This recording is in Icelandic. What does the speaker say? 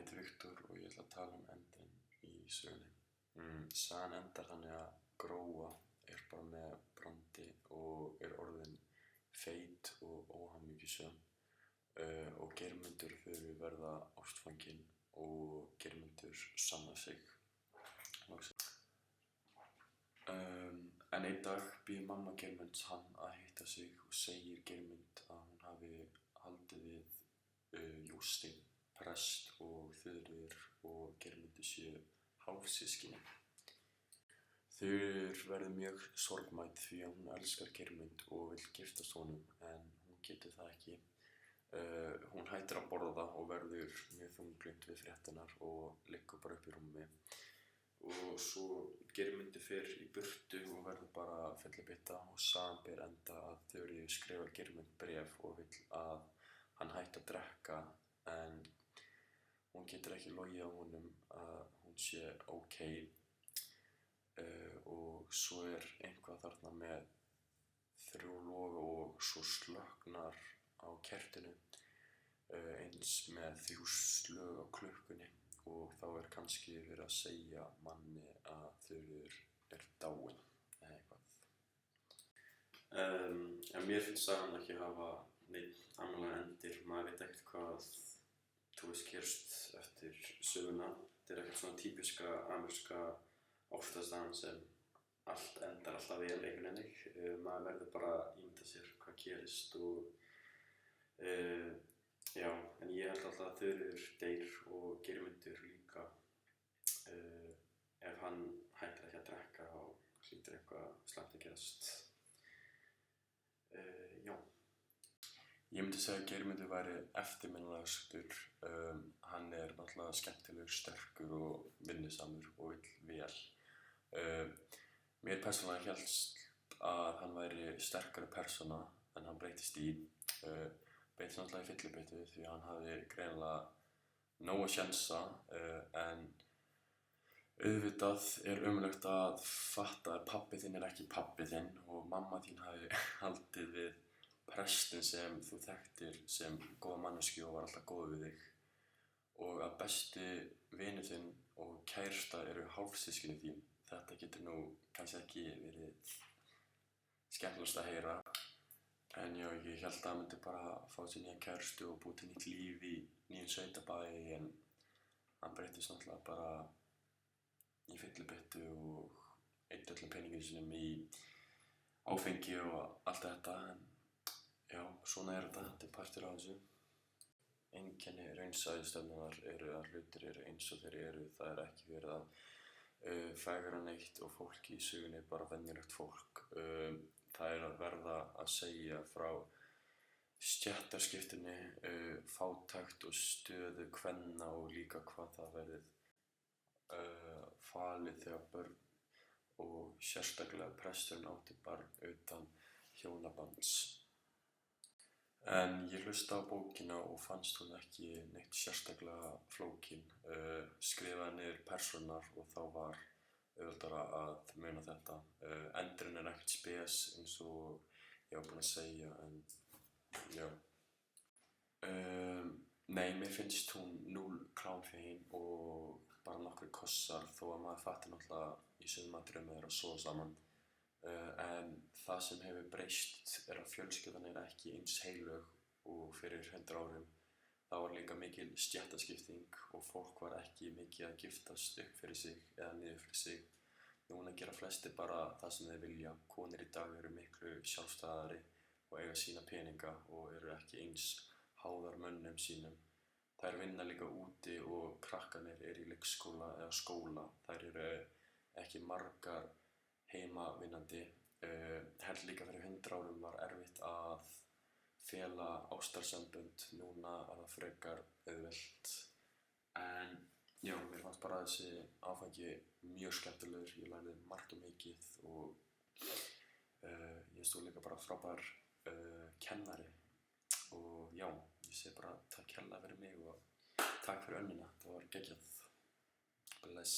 heiti Viktor og ég ætla að tala endinn í sögunni. Sagan endar þannig að Gróa bara með Brandi og orðin feit og óhamingjusöm og Geirmundur verða ástfanginn og Geirmundur sannar sig. En einn dag býður mamma Geirmunds hann að hitta sig og segir Geirmund að hún hafi haldið við Jóstein prest og Þuríður og Geirmundur séu hálfsystkini. Þuríður verður mjög sorgmædd því að hún elskar Geirmund og vill giftast honum en hún getur það ekki. Hún hættir að borða og verður mjög þunglynd við fréttirnar og liggur bara upp í rúmi. Og svo Geirmundur fer í burtu og verður bara fellibytta og sagan ber enda að Þuríður skrifar Geirmund bréf og vill að hann hætti að drekka en hún getur ekki logið á honum að hún sé ókei. Og svo eitthvað þarna með 3 loga og svo slökknar á kertinu eins með 3 slög á klukkunni og þá kannski verið að segja manni að Þuríður dáin eða eitthvað. En mér finnst sagan ekki hafa neinn annarlega endir, maður veit ekkert hvað gerst eftir söguna. Þetta ekkert svona típiska ameríska ástarsagan sem allt endar alltaf vel einhvern veginn. Maður verður bara að ímynda sér hvað gerist og já, en ég held alltaf að Þuríður deyr og Geirmundur líka. Ef hann hættir ekki að drekka þá hlýtur eitthvað slæmt að gerast. Já. Ég myndi segja að Geirmundur væri eftirminnilegastur. Hann náttúrulega skemmtilegur, sterkur og vinnusamur og vill vel. Mér persónulega hélst að hann væri sterkari persóna en hann breytist í. Breytist náttúrulega í fyllibyttu því hann hafði greinilega nóg að sénsa en auðvitað ömurlegt að fatta að pabbi þinn ekki pabbi þinn og mamma þín hafi haldið við prestin sem þú þekktir sem góða manneskju og var alltaf góð við þig og að besti vinur þinn og kærasta eru hálfsystkini þín. Þetta getur nú kannski ekki verið skemmtilegast að heyra. En já, ég held að hann myndi bara fá sér nýja kærustu og búið til nýtt líf í nýjum sveitabæ en hann breyttist náttúrulega bara í fyllibyttu og eyddi öllum peningum sínum í áfengi og allt þetta en já, svona þetta partur af þessu. Einkenni raunsæjustefnunnar að hlutir eins og þeir eru, það ekki verið að fegra neitt og fólk í sögunni bara venjulegt fólk. Það að verða að segja frá stéttaskiptinni, fátækt og stöðu kvenna og líka hvað það verið falið þegar börn og sérstaklega presturinn átti barn utan hjónabands. En ég hlustaði á bókina og fannst hún ekki neitt sérstaklega flókin. Skrifaði niður persónurnar og þá var auðveldara að muna þetta. Endurinn ekkert spes eins og ég var búinn að segja en já. Nei, mér finnst hún 0 klámfegin og bara nokkrir kossar þó að maður fattir náttúrulega í sumum atriðum að sofa saman. En það sem hefur breyst að fjölskyldan ekki eins heilög og fyrir 100 árum. Það var líka mikil stéttaskipting og fólk var ekki mikið að giftast upp fyrir sig eða niður fyrir sig. Núna gera flestir bara það sem þeir vilja. Konur í dag eru miklu sjálfstæðari og eiga sína peninga og eru ekki eins háðar mönnum sínum. Þær vinna líka úti og krakkarnir í leikskóla eða skóla. Þær eru ekki margar heimavinnandi. Held líka fyrir 100 árum var erfitt að fela ástarsambönd, núna það frekar auðvelt. En já, mér fannst bara þessi áfangi mjög skemmtilegur, ég lærði margt og mikið og ég stóð líka bara frábær kennari og já, ég segi bara takk hérlega fyrir mig og takk fyrir önnina, það var geggjað. Bless.